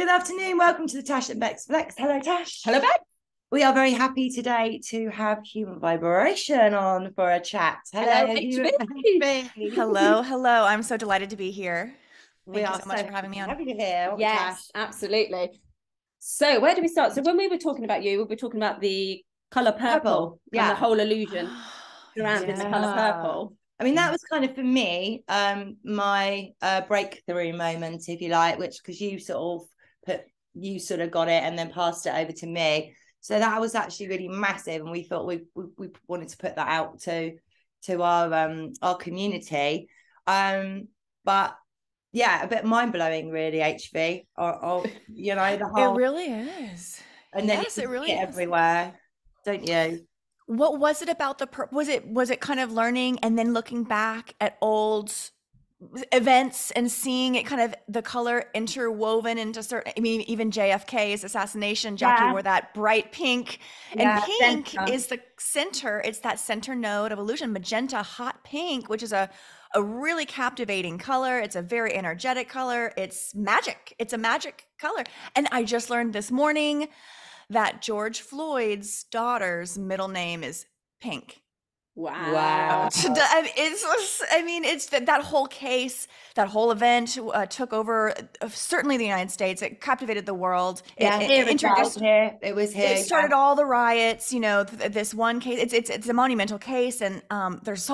Good afternoon. Welcome to the Tash and Bex Flex. Hello, Tash. Hello, Beck. We are very happy today to have Human Vibration on for a chat. Hello, Human Vibration. Hello, hello. I'm so delighted to be here. We Thank you are so much for having me on. happy to hear. Yes, absolutely. So where do we start? So when we were talking about you, we were talking about the colour purple and the whole illusion surrounding the colour purple. I mean, that was kind of for me, my breakthrough moment, if you like, which because you sort of got it and then passed it over to me. So that was actually really massive, and we thought we wanted to put that out to our community. But yeah, a bit mind blowing, really. HV, or you know, the whole. It really is. And then yes, it really is is. Everywhere, don't you? What was it about was it kind of learning and then looking back at old events and seeing it kind of the color interwoven into certain, I mean, even JFK's assassination, Jackie wore that bright pink, and pink is the center. It's that center node of illusion, magenta, hot pink, which is a really captivating color. It's a very energetic color. It's magic. It's a magic color. And I just learned this morning that George Floyd's daughter's middle name is Pink. Wow. It's that whole case, that whole event took over certainly the United States. It captivated the world. It was here. It started all the riots. You know, this one case. It's a monumental case, and there's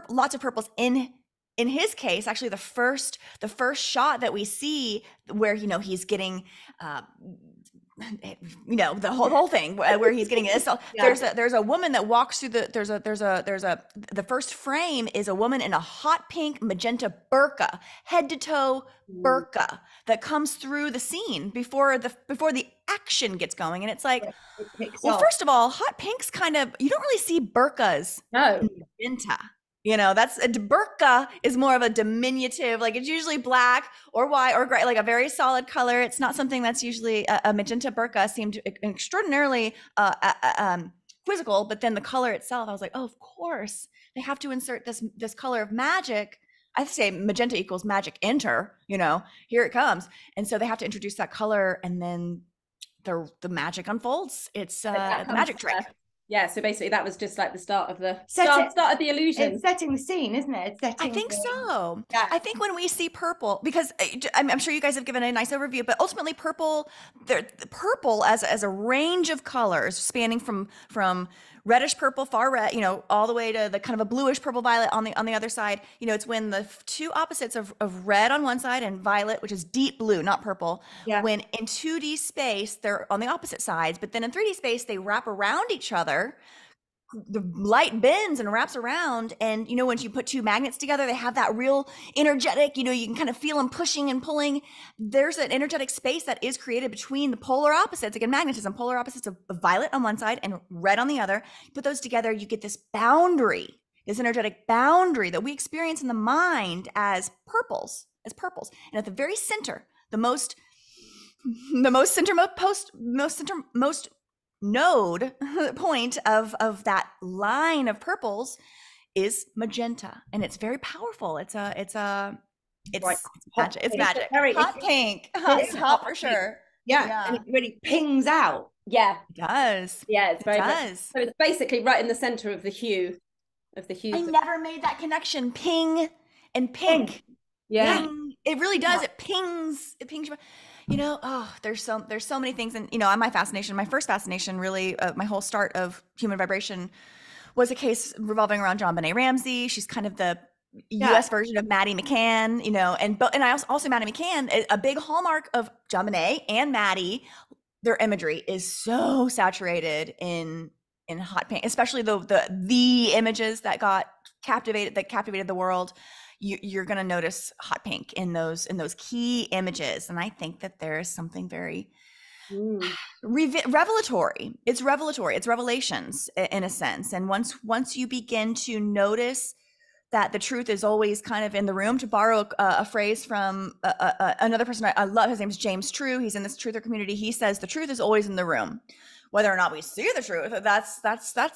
lots of purples in his case. Actually, the first shot that we see where he's getting. The whole thing where he's getting it. So there's a woman that walks through the first frame is a woman in a hot pink magenta burqa, head to toe burqa, that comes through the scene before the action gets going. And it's like, first of all, hot pink's kind of, you don't really see burqas in magenta. That's a burqa is more of a diminutive, like it's usually black or white or gray, like a very solid color. It's not something that's usually a magenta burqa. Seemed extraordinarily quizzical, but then the color itself, I was like, oh, of course they have to insert this color of magic. I say magenta equals magic enter, here it comes. And so they have to introduce that color, and then the magic unfolds. It's a magic trick. Yeah, so basically that was just like the start of the start of the illusion. It's setting the scene, isn't it? I think so. Yeah. I think when we see purple, because I'm sure you guys have given a nice overview, but ultimately purple as a range of colors spanning from reddish purple, far red, all the way to the kind of a bluish purple violet on the other side. It's when the two opposites of red on one side and violet, which is deep blue, not purple. Yeah. When in 2D space, they're on the opposite sides, but then in 3D space, they wrap around each other. The light bends and wraps around, and when you put two magnets together, they have that real energetic, you can kind of feel them pushing and pulling. There's an energetic space that is created between the polar opposites, again, magnetism, polar opposites of violet on one side and red on the other. You put those together, you get this boundary, this energetic boundary that we experience in the mind as purples. And at the very center, the most node point of that line of purples is magenta, and it's very powerful. It's magic. It's magic. Hot pink. It's hot for sure. Yeah, and it really pings out. Yeah, it does. Yeah, it does. So it's basically right in the center of the hue. I never made that connection. Ping and pink. Yeah, ping. It really does. It pings. There's so many things. And, my first fascination really, my whole start of Human Vibration was a case revolving around JonBenet Ramsey. She's kind of the US version of Maddie McCann, and I also Maddie McCann, a big hallmark of JonBenet and Maddie, their imagery is so saturated in hot pink, especially the images that captivated the world. You're going to notice hot pink in those key images. And I think that there is something very revelatory. It's revelatory. It's revelations in a sense. And once you begin to notice that the truth is always kind of in the room, to borrow a phrase from another person I love, his name's James True. He's in this truther community. He says the truth is always in the room. Whether or not we see the truth, that's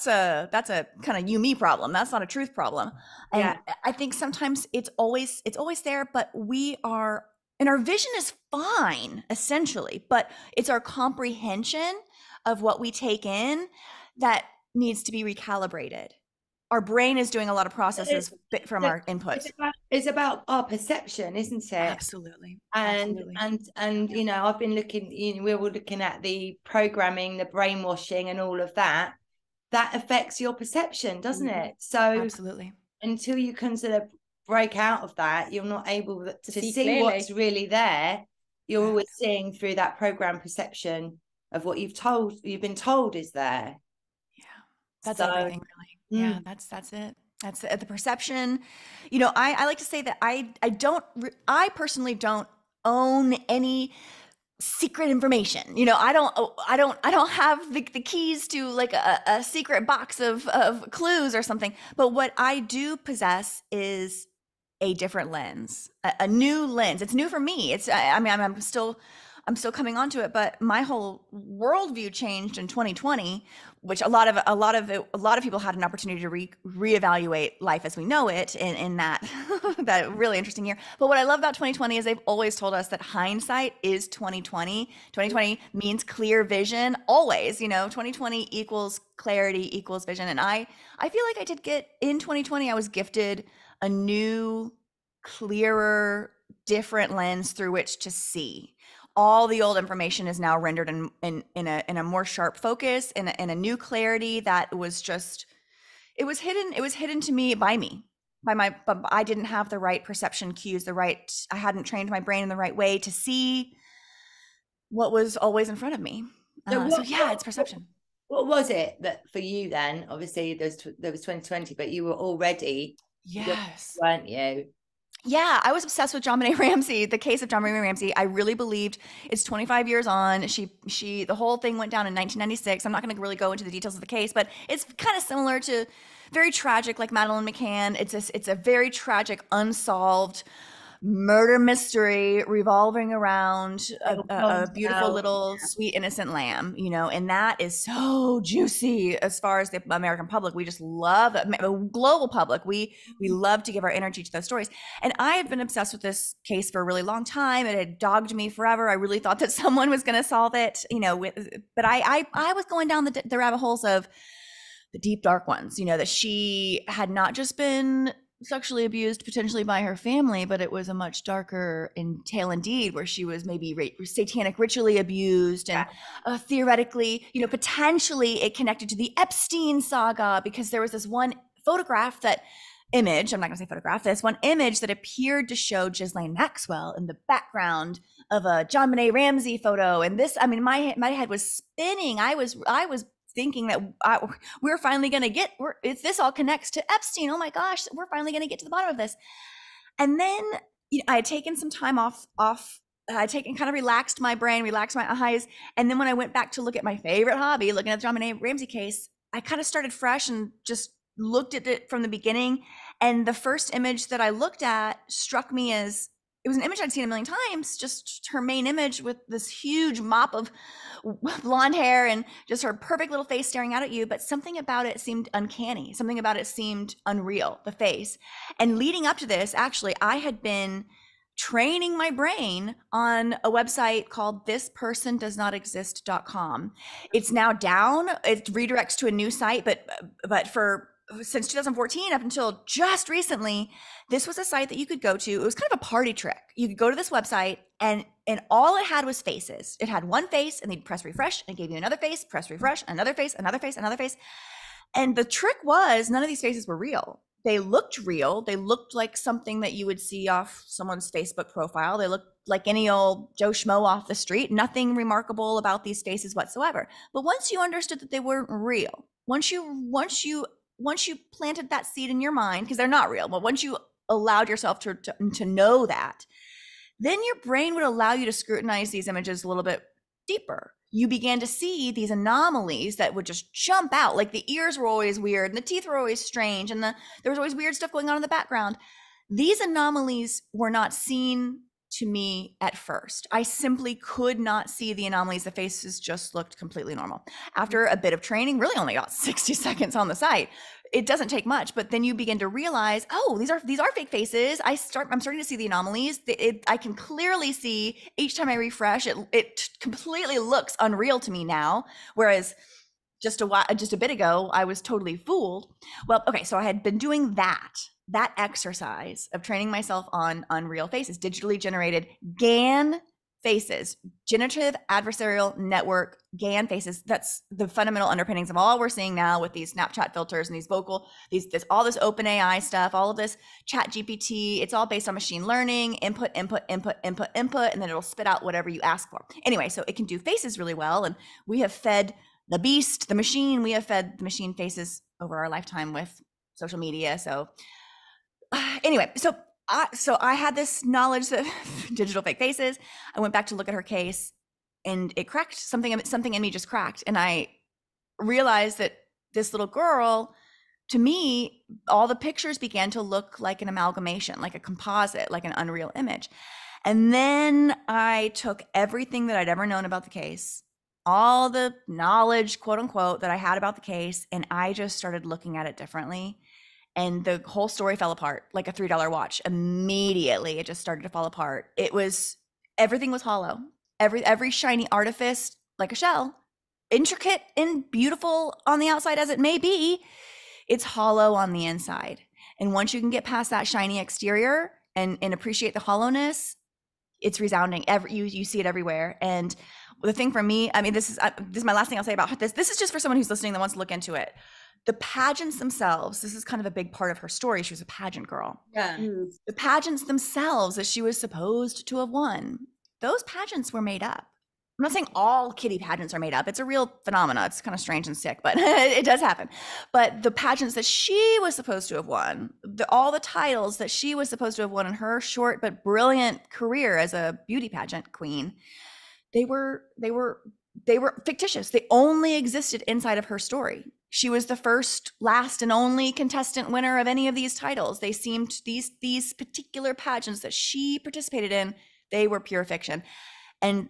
a kind of you me problem. That's not a truth problem. And I think sometimes it's always there, but we are And our vision is fine, essentially, but it's our comprehension of what we take in that needs to be recalibrated. Our brain is doing a lot of processes from our inputs. It's about our perception, isn't it? Absolutely. And you know, I've been looking, you know, we were looking at the programming, the brainwashing and all of that. That affects your perception, doesn't it? So absolutely, until you can sort of break out of that, you're not able to see what's really there. You're always seeing through that program perception of what you've been told is there. Yeah, that's everything, really. Yeah, that's it. That's it. The perception. You know, I like to say that I personally don't own any secret information. You know, I don't have the keys to like a secret box of clues or something. But what I do possess is a different lens, a new lens. It's new for me. I mean, I'm still coming onto it, but my whole worldview changed in 2020, which a lot of people had an opportunity to reevaluate life as we know it in that that really interesting year. But what I love about 2020 is they've always told us that hindsight is 2020. 2020 means clear vision always. You know, 2020 equals clarity equals vision, and I feel like I did get in 2020. I was gifted a new, clearer, different lens through which to see. All the old information is now rendered in a more sharp focus, in a new clarity that was just, it was hidden to me, but I didn't have the right perception cues, I hadn't trained my brain in the right way to see what was always in front of me. It's perception. What was it that for you then? Obviously there was 2020, but you were already, weren't you? Yeah, I was obsessed with JonBenet Ramsey, the case of JonBenet Ramsey. I really believed it's 25 years on. The whole thing went down in 1996. I'm not going to really go into the details of the case, but it's kind of similar to, very tragic, like Madeleine McCann. It's a very tragic, unsolved murder mystery revolving around a beautiful little sweet innocent lamb, you know, and that is so juicy as far as the American public. We just love it. The global public. We love to give our energy to those stories. And I have been obsessed with this case for a really long time. It had dogged me forever. I really thought that someone was going to solve it, you know, but I was going down the rabbit holes of the deep, dark ones, you know, that she had not just been sexually abused potentially by her family, but it was a much darker tale indeed, where she was maybe satanic ritually abused, and theoretically, you know, potentially it connected to the Epstein saga, because there was this one photograph this one image that appeared to show Ghislaine Maxwell in the background of a JonBenet Ramsey photo. And this, I mean, my head was spinning. I was thinking that we're finally going to if this all connects to Epstein, oh my gosh, we're finally going to get to the bottom of this. And then, you know, I had taken some time off. I kind of relaxed my brain, relaxed my eyes. And then when I went back to look at my favorite hobby, looking at the JonBenet Ramsey case, I kind of started fresh and just looked at it from the beginning. And the first image that I looked at struck me as, it was an image I'd seen a million times, just her main image with this huge mop of blonde hair and just her perfect little face staring out at you. But something about it seemed uncanny. Something about it seemed unreal, the face. And leading up to this, actually, I had been training my brain on a website called thispersondoesnotexist.com. It's now down. It redirects to a new site, but since 2014 up until just recently, this was a site that you could go to. It was kind of a party trick. You could go to this website and all it had was faces. It had one face, and they'd press refresh and it gave you another face, press refresh, another face, another face, another face. And the trick was, none of these faces were real. They looked real. They looked like something that you would see off someone's Facebook profile. They looked like any old Joe Schmo off the street. Nothing remarkable about these faces whatsoever. But once you understood that they weren't real, once you planted that seed in your mind, because they're not real, but once you allowed yourself to know that, then your brain would allow you to scrutinize these images a little bit deeper. You began to see these anomalies that would just jump out. Like the ears were always weird, and the teeth were always strange, and there was always weird stuff going on in the background. These anomalies were not seen to me at first. I simply could not see the anomalies. The faces just looked completely normal. After a bit of training, really only got 60 seconds on the site, it doesn't take much, but then you begin to realize, oh, these are fake faces. I'm starting to see the anomalies. I can clearly see each time I refresh, it completely looks unreal to me now. Whereas just a bit ago, I was totally fooled. Well, okay, so I had been doing that exercise of training myself on unreal faces, digitally generated GAN faces, generative adversarial network GAN faces. That's the fundamental underpinnings of all we're seeing now with these Snapchat filters and these all this open AI stuff, all of this chat GPT. It's all based on machine learning, input, and then it'll spit out whatever you ask for. Anyway, so it can do faces really well. And we have fed the machine faces over our lifetime with social media. So anyway, so I had this knowledge that digital fake faces. I went back to look at her case, and it cracked. Something in me just cracked, and I realized that this little girl, to me, all the pictures began to look like an amalgamation, like a composite, like an unreal image. And then I took everything that I'd ever known about the case, all the knowledge, quote unquote, that I had about the case, and I just started looking at it differently. And the whole story fell apart like a $3 watch. Immediately, it just started to fall apart. Everything was hollow. Every shiny artifice, like a shell, intricate and beautiful on the outside as it may be, it's hollow on the inside. And once you can get past that shiny exterior and appreciate the hollowness, it's resounding. You see it everywhere. And the thing for me, I mean, this is my last thing I'll say about this. This is just for someone who's listening that wants to look into it. The pageants themselves, this is kind of a big part of her story. She was a pageant girl. Yeah. The pageants themselves that she was supposed to have won, those pageants were made up. I'm not saying all kitty pageants are made up. It's a real phenomena. It's kind of strange and sick, but it does happen. But the pageants that she was supposed to have won, all the titles that she was supposed to have won in her short but brilliant career as a beauty pageant queen, they were fictitious. They only existed inside of her story. She was the first, last, and only contestant winner of any of these titles. They seemed, these particular pageants that she participated in, they were pure fiction. And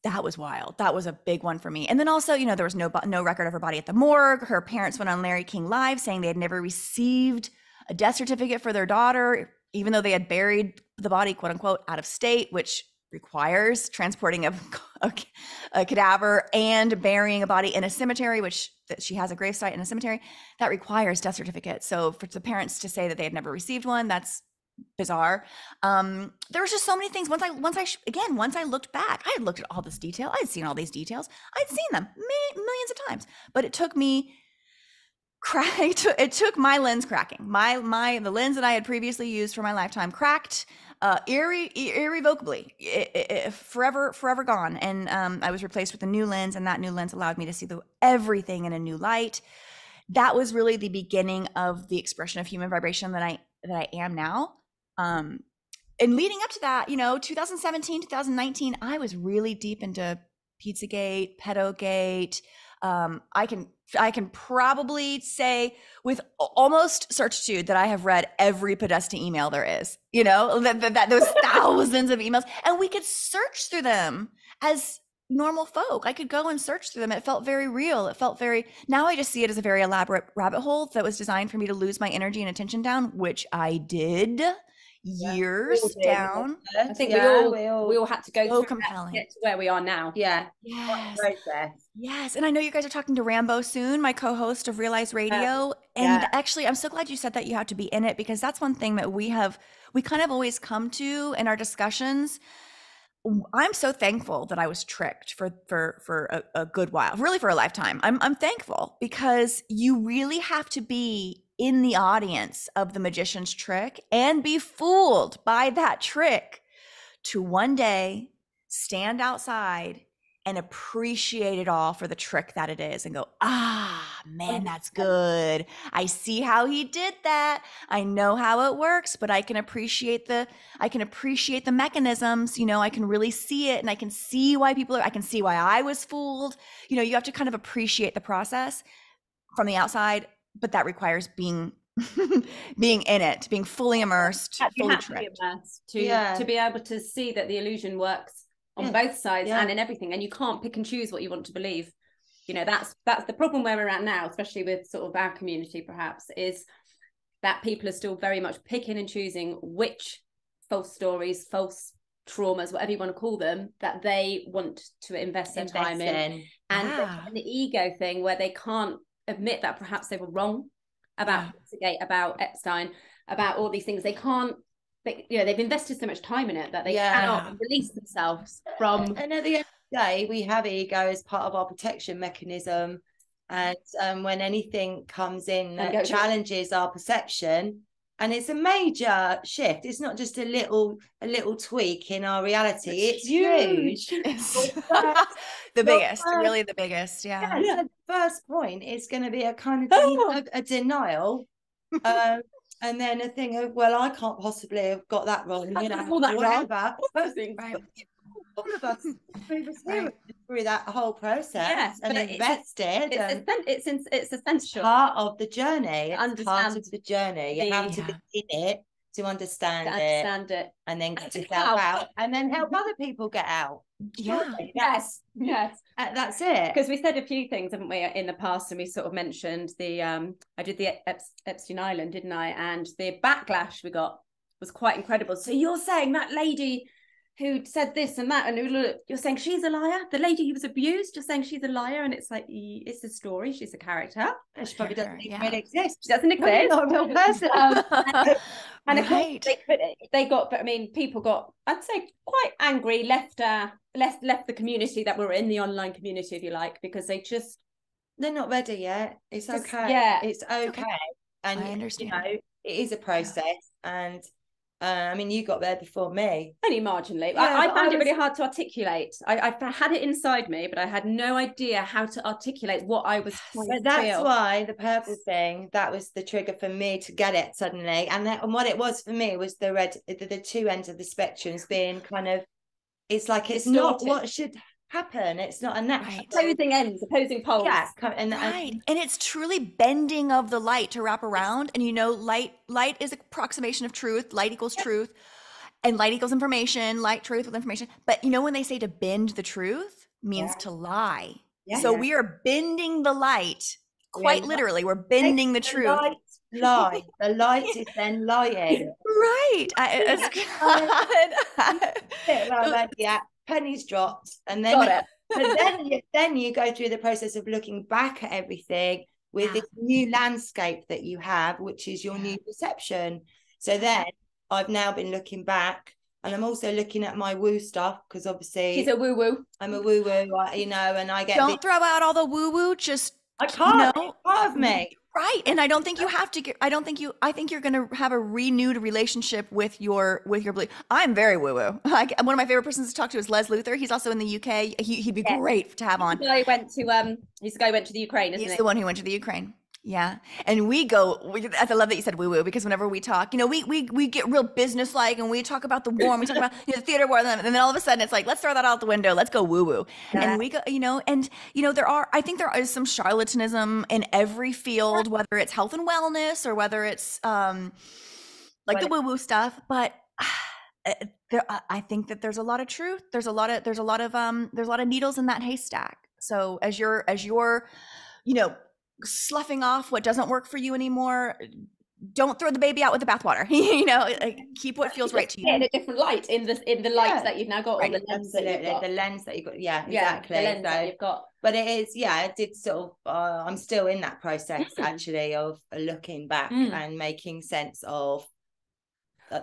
that was wild. That was a big one for me. And then also, there was no record of her body at the morgue. Her parents went on Larry King Live saying they had never received a death certificate for their daughter, even though they had buried the body, quote unquote, out of state, which requires transporting a cadaver and burying a body in a cemetery, which she has a gravesite in a cemetery, that requires death certificates. So for the parents to say that they had never received one, that's bizarre. There was just so many things. Once I looked back, I had looked at all this detail. I had seen all these details. I'd seen them millions of times, but it took me it took my lens cracking. The lens that I had previously used for my lifetime cracked irrevocably, forever gone. And I was replaced with a new lens, and that new lens allowed me to see everything in a new light. That was really the beginning of the expression of human vibration that I am now. And leading up to that, 2017, 2019, I was really deep into Pizzagate, Pedogate. I can probably say with almost certitude that I have read every Podesta email there is, that those thousands of emails, and we could search through them as normal folk. I could go and search through them. It felt very real. Now I just see it as a very elaborate rabbit hole that was designed for me to lose my energy and attention down, which I did years down. I think we all had to go through compelling that to get to where we are now. Yeah. Yes. And I know you guys are talking to Rambo soon, my co-host of Realize Radio. And actually, I'm so glad you said that you have to be in it, because that's one thing that we kind of always come to in our discussions. I'm so thankful that I was tricked for a good while, really for a lifetime. I'm thankful, because you really have to be in the audience of the magician's trick and be fooled by that trick to one day stand outside and appreciate it all for the trick that it is and go, man, that's good. I see how he did that. I know how it works, but I can appreciate the mechanisms, I can really see it, and I can see why I can see why I was fooled. You have to kind of appreciate the process from the outside, but that requires being in it, being fully immersed, fully tricked. To be able to see that the illusion works on both sides and in everything, and you can't pick and choose what you want to believe. You know, that's the problem where we're at now, especially with sort of our community, perhaps, is that people are still very much picking and choosing which false stories, false traumas, whatever you want to call them, that they want to invest their time in. And an ego thing where they can't admit that perhaps they were wrong about Pizzagate, about Epstein, about all these things. They can't, you know, they've invested so much time in it that they cannot release themselves from. And at the end of the day, we have ego as part of our protection mechanism. And when anything comes in that challenges our perception, and it's a major shift, it's not just a little tweak in our reality, it's huge. It's the biggest, really the biggest. So the first point is going to be a kind of a denial. And then a thing of, well, I can't possibly have got that wrong, you know, whatever. All of us through that whole process and invested. It's essential. Part of the journey. It's part of the journey. You have to be in it to understand it, and then get yourself out, and then help other people get out. Yes. That's it. Because we said a few things, haven't we, in the past, and we sort of mentioned the I did the Epstein Island, didn't I? And the backlash we got was quite incredible. So you're saying that lady who said this and that, and you're saying she's a liar? The lady who was abused, you're saying she's a liar? And it's like, it's a story, she's a character. She probably doesn't even exist. She doesn't exist. Not a real person. And of course they got, but I mean, people got, I'd say, quite angry, left the community that we're in, the online community, if you like, because they're not ready yet. It's okay. Yeah, it's okay. And I understand. You know, it is a process, and I mean, you got there before me. Only marginally. I found it really hard to articulate. I had it inside me, but I had no idea how to articulate what I was trying to feel. That's why the purple thing, that was the trigger for me to get it suddenly. And what it was for me was the two ends of the spectrums being kind of, it's like it's not what should happen. It's not a natural. Opposing ends, opposing poles. Yeah, and it's truly bending of the light to wrap around. And you know, light is an approximation of truth. Light equals truth, and light equals information. Light, truth with information. But you know, when they say to bend the truth, means to lie. So we are bending the light. Quite literally, we're bending the truth. Lie. The light is then lying. Right. Yeah. Pennies dropped, and then then you go through the process of looking back at everything with this new landscape that you have, which is your new perception. So then I've now been looking back, and I'm also looking at my woo stuff, because obviously she's a woo-woo. I'm a woo-woo, you know, and I get don't throw out all the woo-woo, just I can't, you know, it's part of me. Right. And I don't think you have to I think you're going to have a renewed relationship with your belief. I'm very woo-woo. Like, one of my favorite persons to talk to is Les Luther. He's also in the UK. He'd be great to have on. He's the guy who went to the Ukraine, isn't he? He's the one who went to the Ukraine. Yeah. And I love that you said woo-woo, because whenever we talk, you know, we get real business-like, and we talk about the war, and we talk about the theater war, and then all of a sudden it's like, let's throw that out the window. Let's go woo-woo. And we go, you know, I think there is some charlatanism in every field, whether it's health and wellness or whether it's like the woo-woo stuff. But I think that there's a lot of truth. There's a lot of needles in that haystack. So as you're, you know, sloughing off what doesn't work for you anymore, don't throw the baby out with the bathwater. You know, like, keep what feels right to you. In a different light, in the light that you've now got, or the lens that you've got. The lens that you've got. Yeah, exactly. The lens that you've got. But it is, it did sort of. I'm still in that process actually of looking back and making sense of.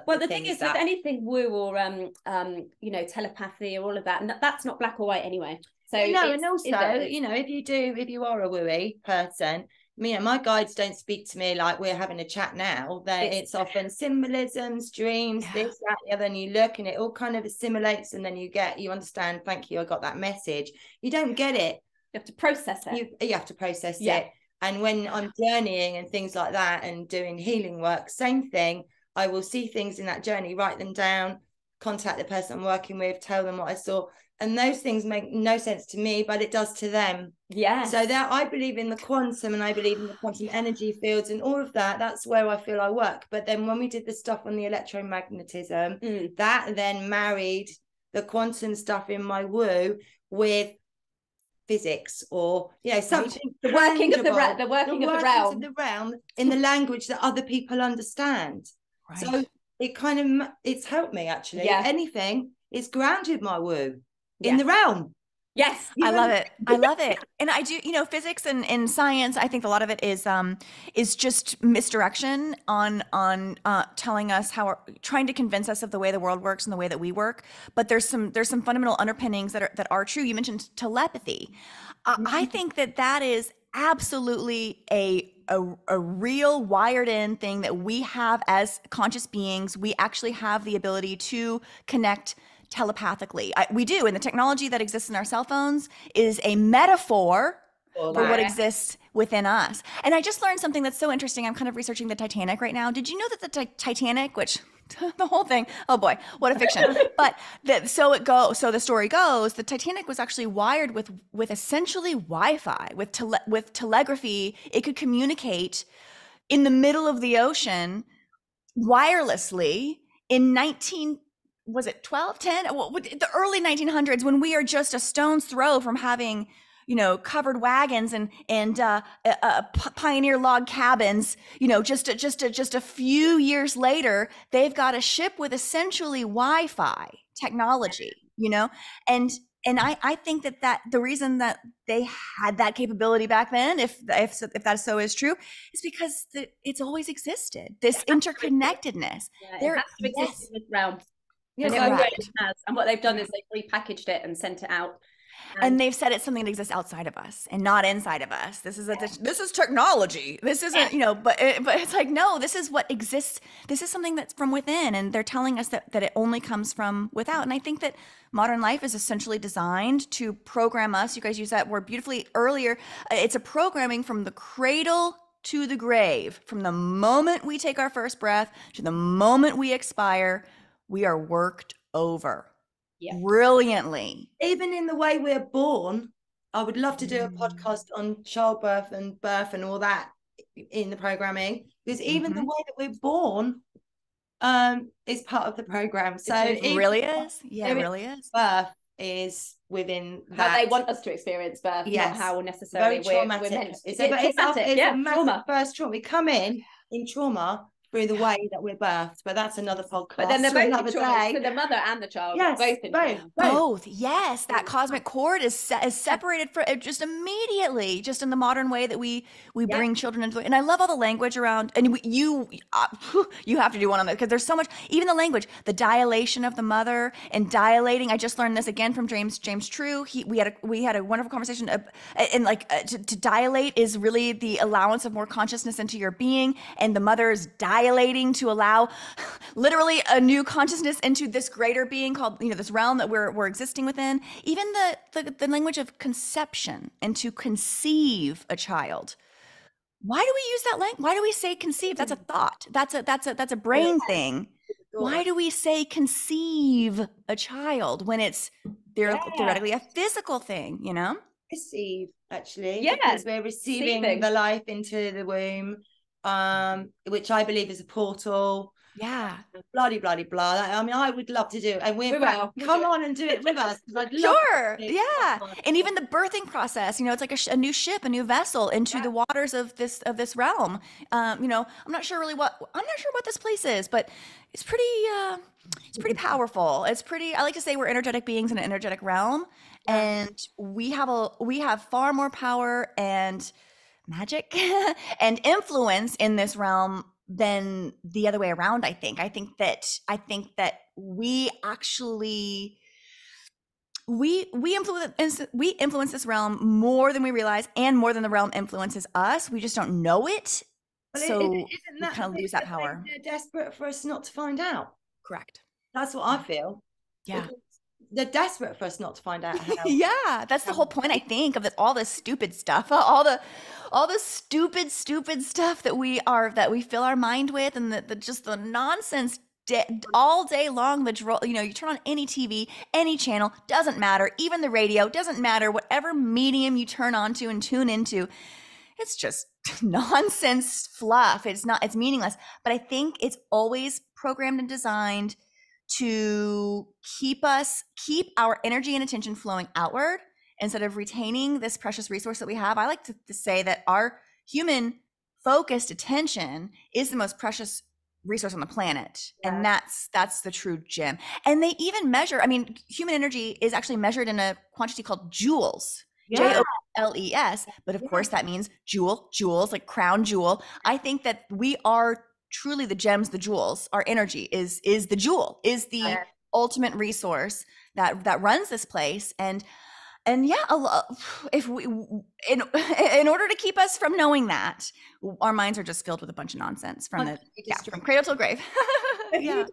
Well, the thing is, with anything woo or you know, telepathy or all of that, and that's not black or white anyway. So and also, you know, if you are a wooey person, you know, my guides don't speak to me like we're having a chat now. It's often symbolisms, dreams, this, that, the other, and you look and it all kind of assimilates, and then you understand, thank you, I got that message. You don't get it. You have to process it. You have to process it. And when I'm journeying and things like that and doing healing work, same thing. I will see things in that journey, write them down, contact the person I'm working with, tell them what I saw. And those things make no sense to me, but it does to them. Yeah. So I believe in the quantum, and I believe in the quantum energy fields and all of that. That's where I feel I work. But then when we did the stuff on the electromagnetism, that then married the quantum stuff in my woo with physics or something the working of the realm, of the realm in the language that other people understand. Right. So it's helped me actually. If anything, it's grounded my woo in the realm. Yes. I love it. I love it. And I do, physics and science, I think a lot of it is just misdirection on telling us trying to convince us of the way the world works and the way that we work. But there's some fundamental underpinnings that are true. You mentioned telepathy. I think that is absolutely a real wired in thing that we have as conscious beings. We actually have the ability to connect telepathically. We do. And the technology that exists in our cell phones is a metaphor for what exists within us. And I just learned something that's so interesting. I'm kind of researching the Titanic right now. Did you know that the Titanic, which the whole thing, oh boy, what a fiction. But so the story goes, the Titanic was actually wired with essentially Wi-Fi, with telegraphy. It could communicate in the middle of the ocean wirelessly in the early 1900s, when we are just a stone's throw from having, covered wagons and pioneer log cabins. Just a few years later, they've got a ship with essentially Wi-Fi technology. And I think that the reason that they had that capability back then, if that so is true, is because it's always existed. This interconnectedness. It has to exist in this realm. Yes, it has. And what they've done is they've repackaged it and sent it out. And they've said it's something that exists outside of us and not inside of us. This is technology. This isn't, but it's like, no, this is what exists. This is something that's from within. And they're telling us that it only comes from without. And I think that modern life is essentially designed to program us. You guys used that word beautifully earlier. It's a programming from the cradle to the grave. From the moment we take our first breath to the moment we expire, we are worked over brilliantly. Even in the way we're born, I would love to do a podcast on childbirth and birth and all that in the programming, because even the way that we're born is part of the program. So it really is. Yeah, it really is. Birth is within that. How they want us to experience birth, not how necessarily we're meant to. It's a massive first trauma. We come in trauma through the way that we're birthed, but that's another podcast. But then they're both for the mother and the child. Yes, both. Yes, that cosmic cord is separated just immediately, just in the modern way that we bring children into. And I love all the language around. And you have to do one on that, because there's so much. Even the language, the dilation of the mother and dilating. I just learned this again from James True. We had a wonderful conversation. And to dilate is really the allowance of more consciousness into your being, and the mother is dilating to allow literally a new consciousness into this greater being called, this realm that we're existing within. Even the language of conception, and to conceive a child. Why do we use that language? Why do we say conceive? That's a thought. That's a brain thing. Why do we say conceive a child when it's theoretically a physical thing, Receive, actually. Yeah. Because we're receiving the life into the womb. Which I believe is a portal. Yeah. Blah, blah, blah, blah. I mean, I would love to do it. And come on and do it with us. I'd love yeah. And even the birthing process, it's like a new ship, a new vessel into the waters of this realm. I'm not sure what this place is, but it's pretty powerful. I like to say we're energetic beings in an energetic realm, and we have far more power and magic and influence in this realm than the other way around. I think that we actually we influence this realm more than we realize, and more than the realm influences us. We just don't know it. So we kind of lose that power. They're desperate for us not to find out. Correct. That's what I feel. Yeah. They're desperate for us not to find out how. Yeah, that's the whole point, I think, of all this stupid stuff, all the stupid stuff that we fill our mind with, and the nonsense all day long. You turn on any TV, any channel, doesn't matter. Even the radio, doesn't matter. Whatever medium you turn on to and tune into, it's just nonsense fluff. It's meaningless. But I think it's always programmed and designed to keep our energy and attention flowing outward, instead of retaining this precious resource that we have. I like to say that our human focused attention is the most precious resource on the planet. Yeah. And that's the true gem. And they even measure, I mean, human energy is actually measured in a quantity called joules. Yeah. Joules, but of course that means jewels, like crown jewel. I think that we are truly the gems, the jewels. Our energy is the jewel, is the ultimate resource that runs this place. And yeah, if we, in order to keep us from knowing that, our minds are just filled with a bunch of nonsense from from cradle till grave. Yeah.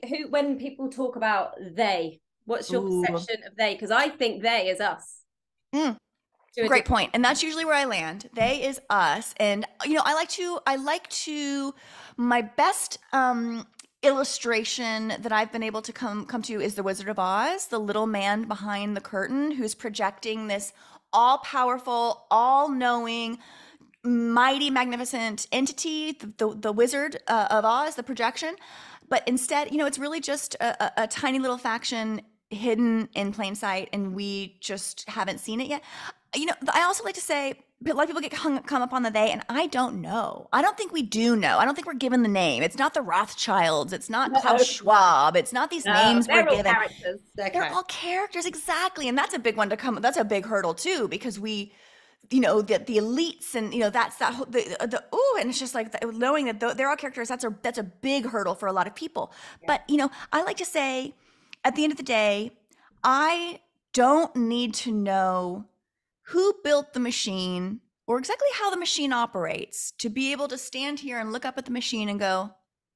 Who, when people talk about they, what's your perception of they? Because I think they is us. Great point. And that's usually where I land. They is us. And, you know, I like to, my best illustration that I've been able to come to is the Wizard of Oz, the little man behind the curtain who's projecting this all-powerful, all-knowing, mighty, magnificent entity, the Wizard of Oz, the projection. But instead, you know, it's really just a tiny little faction hidden in plain sight, and we just haven't seen it yet. You know, I also like to say, a lot of people get come up on the they, and I don't know. I don't think we do know. I don't think we're given the name. It's not the Rothschilds. It's not Klaus Schwab. It's not these names we're given. Characters. They're all characters, exactly. And that's a big one to come. That's a big hurdle too, because we, you know, the elites, and you know, that's that and it's just like knowing that they're all characters. That's a big hurdle for a lot of people. Yeah. But you know, I like to say, at the end of the day, I don't need to know who built the machine or exactly how the machine operates to be able to stand here and look up at the machine and go,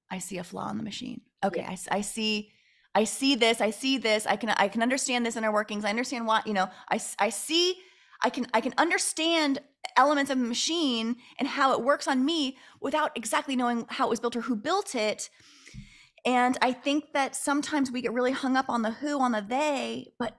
I see a flaw in the machine. Okay, yeah. I see this. I can understand this inner workings. I understand what, you know, I can understand elements of the machine and how it works on me without exactly knowing how it was built or who built it. And I think that sometimes we get really hung up on the who, on the they, but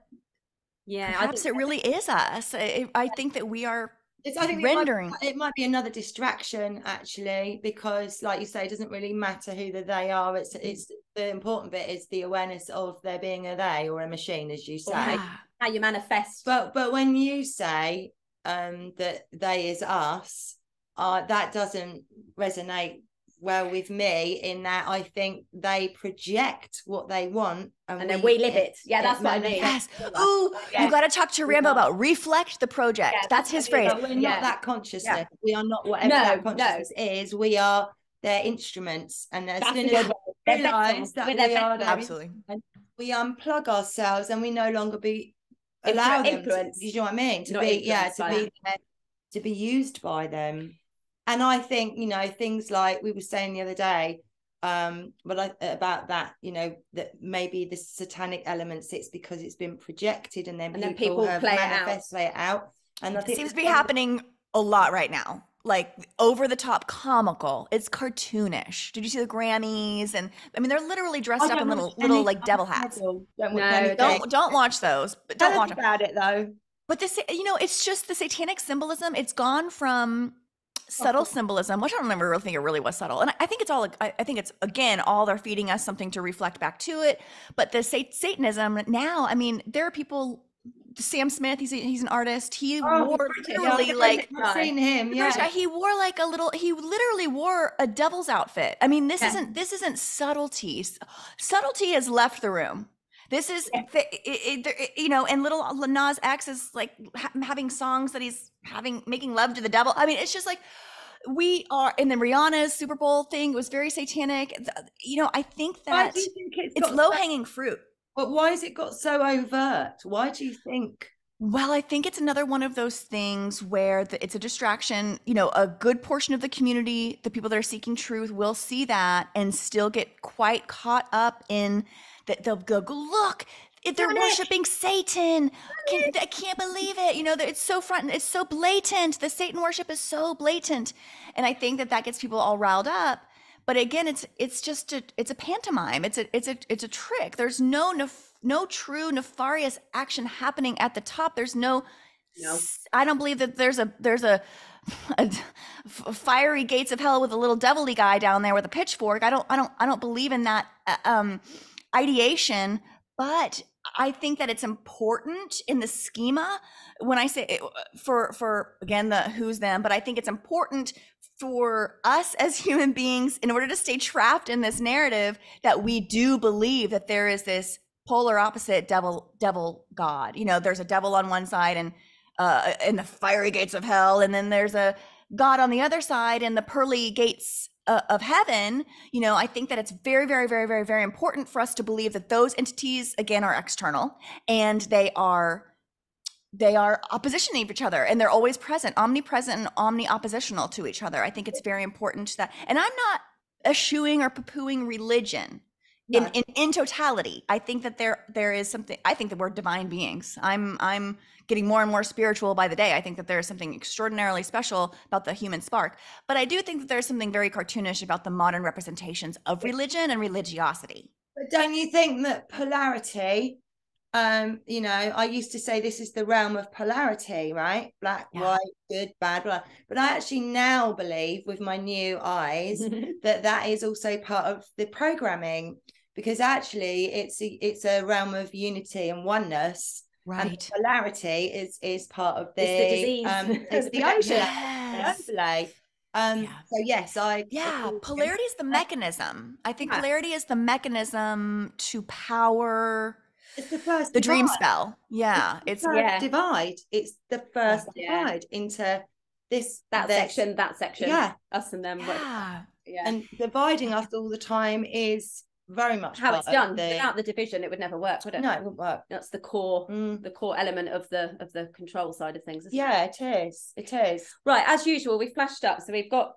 perhaps it really is us. I think that we are rendering. It might be another distraction, actually, because, like you say, it doesn't really matter who the they are. It's the important bit is the awareness of there being a they or a machine, as you say, how you manifest. But when you say that they is us, that doesn't resonate well with me, in that I think they project what they want and then we live it. Yeah, that's what I mean. Yes. Ooh, you got to talk to Rambo about reflect the project. Yeah, that's his phrase. But we're not that consciousness. Yeah. We are not whatever that consciousness is. We are their instruments. And as soon as we realise that we are them, absolutely, and we unplug ourselves and we no longer allow them influence. You know what I mean? To be used by them. And I think, you know, things like we were saying the other day, about that, you know, that maybe the satanic elements, it's because it's been projected and then people have play it out. And I think it seems to be happening a lot right now. Like over the top comical. It's cartoonish. Did you see the Grammys? And I mean, they're literally dressed up in little like devil hats. Don't watch those. But don't watch about it though. But this, you know, it's just the satanic symbolism. It's gone from subtle symbolism, which I don't remember really think it really was subtle. And I think it's all, I think it's, again, all they're feeding us something to reflect back to it. But the Satanism now, I mean, there are people, Sam Smith, he's an artist. He wore literally like, I've seen him. Yeah. He wore like he literally wore a devil's outfit. I mean, this isn't subtlety. Subtlety has left the room. This is, you know, and little Nas X is like having songs that he's making love to the devil. I mean, it's just like we are. And then Rihanna's Super Bowl thing was very satanic. You know, I think that it's low hanging fruit. But why has it got so overt? Why do you think? Well, I think it's another one of those things where it's a distraction. You know, a good portion of the community, the people that are seeking truth, will see that and still get quite caught up in that. They'll go, look, they're worshiping Satan. I can't believe it. You know, it's so front, it's so blatant. The Satan worship is so blatant. And I think that gets people all riled up. But again, it's just it's a pantomime. It's a trick. There's no true nefarious action happening at the top. There's no. I don't believe that there's a fiery gates of hell with a little devilly guy down there with a pitchfork. I don't believe in that ideation. But I think that it's important in the schema when I say it, for again the who's them, but I think it's important for us as human beings in order to stay trapped in this narrative that we do believe that there is this polar opposite devil God. You know, there's a devil on one side and in the fiery gates of hell, and then there's a God on the other side in the pearly gates of heaven. You know, I think that it's very, very, very, very, very important for us to believe that those entities, again, are external, and they are oppositioning each other, and they're always present, omnipresent and omni-oppositional to each other. I think it's very important that, and I'm not eschewing or poo-pooing religion in totality. I think that there is something, I think that we're divine beings. I'm getting more and more spiritual by the day. I think that there is something extraordinarily special about the human spark, but I do think that there's something very cartoonish about the modern representations of religion and religiosity. But don't you think that polarity, you know, I used to say this is the realm of polarity, right? Black, white, good, bad, blah. But I actually now believe with my new eyes that is also part of the programming, because actually it's a realm of unity and oneness. Right. And polarity is part of the disease. It's the ocean. Yes. Overlay. So yes, polarity is the mechanism. I think polarity is the mechanism to power. It's the first the dream spell. Yeah, it's divide. It's the first divide into that section. Yeah, us and them. And dividing us all the time is very much how it's done. Without the division, it would never work, would it? No, it wouldn't work. That's the core element of the control side of things. It is. Right, as usual, we've flashed up, so we've got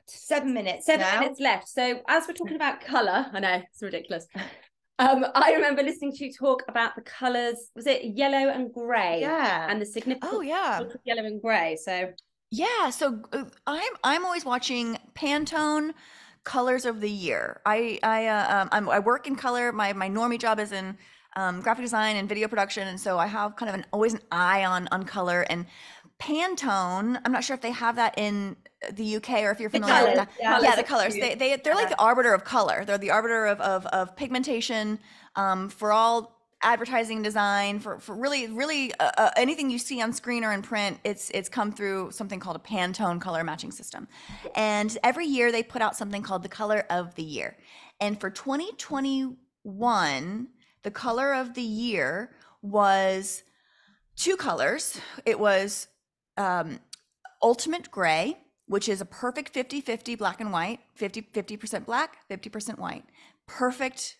7 minutes. 7 minutes left. So as we're talking about colour, I know it's ridiculous. I remember listening to you talk about the colours. Was it yellow and grey? Yeah. And the significance of yellow and grey. So I'm always watching Pantone colors of the year. I work in color. My normie job is in graphic design and video production, and so I have kind of always an eye on color. And Pantone, I'm not sure if they have that in the UK or if you're familiar with that. Yeah, the colors. They're like the arbiter of color. They're the arbiter of pigmentation for all advertising design, for really anything you see on screen or in print. It's come through something called a Pantone color matching system. And every year they put out something called the color of the year. And for 2021, the color of the year was 2 colors. It was ultimate gray, which is a perfect 50-50 black and white, 50% black, 50% white. Perfect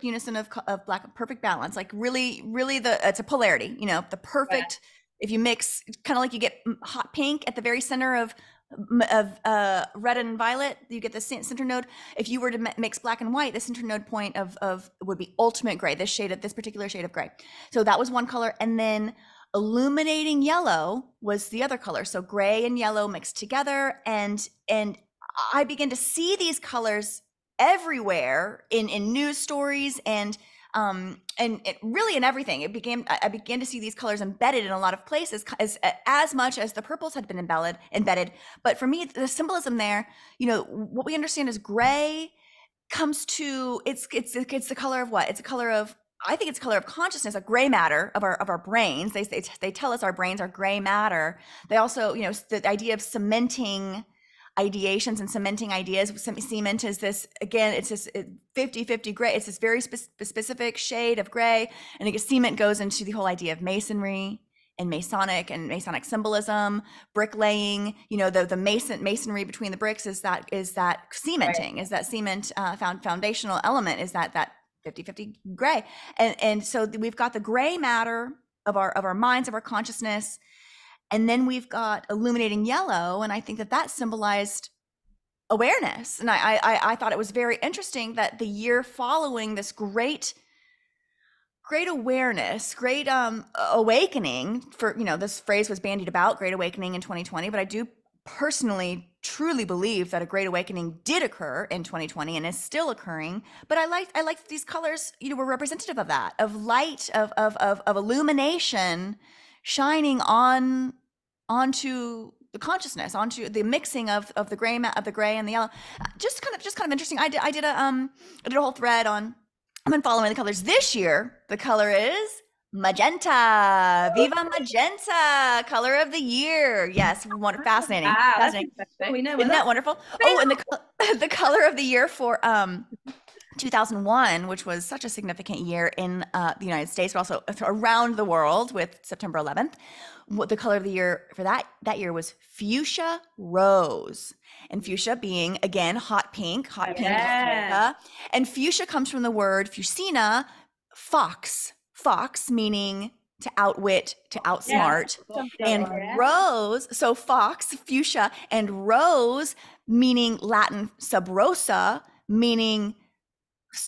unison of black, perfect balance. Like really it's a polarity, you know, the perfect, if you mix, kind of like you get hot pink at the very center of red and violet, you get the center node. If you were to mix black and white, the center node point of would be ultimate gray, this particular shade of gray. So that was one color. And then illuminating yellow was the other color. So gray and yellow mixed together. And I began to see these colors everywhere in news stories and it really in everything. I began to see these colors embedded in a lot of places as much as the purples had been embedded. But for me, the symbolism there, you know, what we understand as gray comes to it's the color of what? It's a color of, I think it's color of consciousness, a gray matter of our brains. They tell us our brains are gray matter. They also, you know, the idea of cementing ideations and cementing ideas. Cement is this, again, it's this 50-50 gray. It's this very specific shade of gray. And I guess cement goes into the whole idea of masonry and Masonic symbolism, bricklaying, you know, the masonry between the bricks is that cementing, is that cement foundational element, is that 50-50 gray. And so we've got the gray matter of our minds, of our consciousness. And then we've got illuminating yellow. And I think that symbolized awareness. And I thought it was very interesting that the year following this great awareness, great awakening, for, you know, this phrase was bandied about, Great Awakening in 2020, but I do personally truly believe that a great awakening did occur in 2020 and is still occurring. But I liked that these colors, you know, were representative of that, of light, of illumination shining onto the consciousness, onto the mixing of the gray and the yellow. Just kind of interesting. I did a whole thread on I've been following the colors. This year, the color is magenta. Viva magenta, color of the year. Yes, fascinating. Wow, fascinating. We know. Isn't that wonderful? Oh, and the color of the year for 2001, which was such a significant year in the United States, but also around the world with September 11th. What the color of the year for that year was fuchsia rose. And fuchsia being, again, hot pink. And fuchsia comes from the word fusina, fox meaning to outwit, to outsmart. And rose, so fox, fuchsia, and rose meaning Latin sub rosa, meaning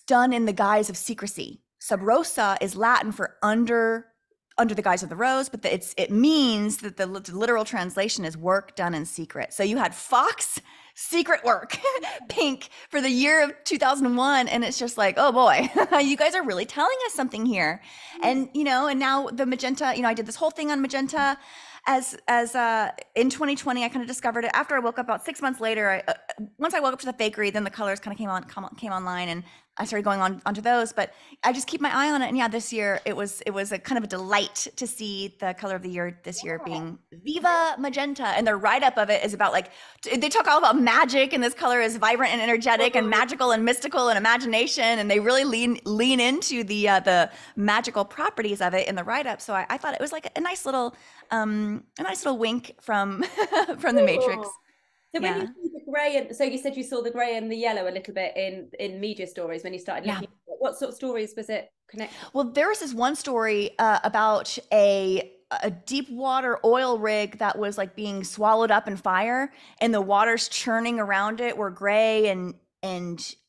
done in the guise of secrecy. Sub rosa is Latin for under the guise of the rose, but it means that the literal translation is work done in secret. So you had fox, secret work, pink for the year of 2001. And it's just like, oh boy, you guys are really telling us something here. And, and now the magenta, I did this whole thing on magenta as in 2020, I kind of discovered it after I woke up about 6 months later. Once I woke up to the fakery, then the colors kind of came online, and I started going onto those. But I just keep my eye on it. And yeah, this year it was a kind of a delight to see the color of the year this year being Viva Magenta. And their write-up of it is about, like, they talk all about magic, and this color is vibrant and energetic and magical and mystical and imagination, and they really lean into the magical properties of it in the write-up. So I thought it was like a nice little wink from the Matrix. So when you see the grey, and so you said you saw the grey and the yellow a little bit in media stories when you started looking. What sort of stories was it connected? Well, there was this one story about a deep water oil rig that was like being swallowed up in fire, and the waters churning around it were gray and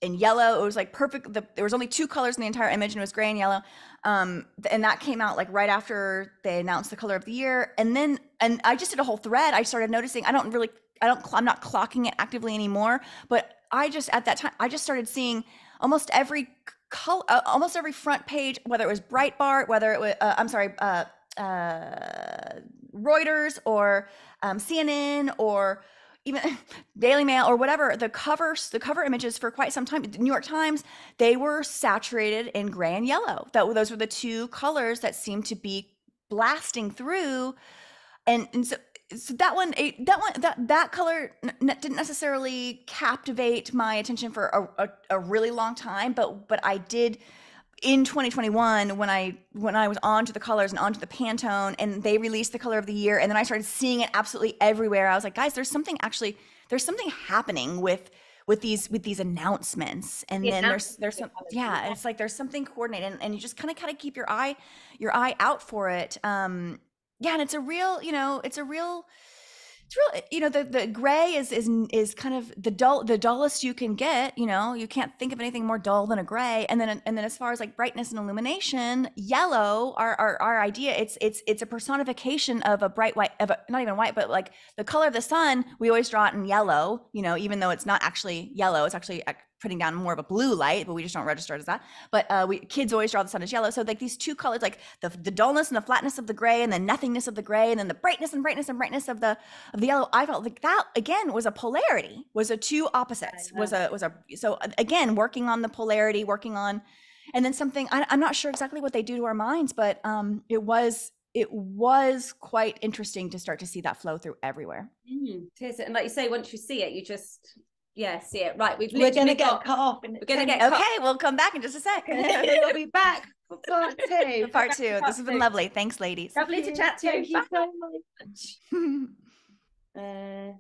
yellow. It was like perfect. There was only two colors in the entire image, and it was gray and yellow. And that came out like right after they announced the color of the year. And I just did a whole thread. I started noticing, I'm not clocking it actively anymore, but at that time, I just started seeing almost every color, almost every front page, whether it was Breitbart, whether it was, Reuters or CNN or even Daily Mail or whatever, the cover images for quite some time, the New York Times, they were saturated in gray and yellow. Those were the two colors that seemed to be blasting through. And so that color didn't necessarily captivate my attention for a really long time, but I did in 2021 when I was onto the colors and onto the Pantone, and they released the color of the year, and then I started seeing it absolutely everywhere. I was like, guys, there's something happening with these announcements. And then there's some, it's like there's something coordinated, and you just kind of keep your eye out for it. And it's a real, the gray is kind of the dullest you can get. You can't think of anything more dull than a gray. And then as far as like brightness and illumination, yellow, our idea, it's a personification of a bright white, not even white, but like the color of the sun. We always draw it in yellow, even though it's not actually yellow, it's actually putting down more of a blue light, but we just don't register it as that. But kids always draw the sun as yellow. So like these two colors, like the dullness and the flatness of the gray, and the nothingness of the gray, and then the brightness of the yellow. I felt like that again was a polarity, was a two opposites, so again working on the polarity, and then something I'm not sure exactly what they do to our minds, but it was quite interesting to start to see that flow through everywhere. And like you say, once you see it, you just see it. Right, we're going to get cut off. Okay, we'll come back in just a sec. We'll be back for part two. Part two. This has been lovely. Thanks, ladies. Lovely to chat to you. Thank you so much.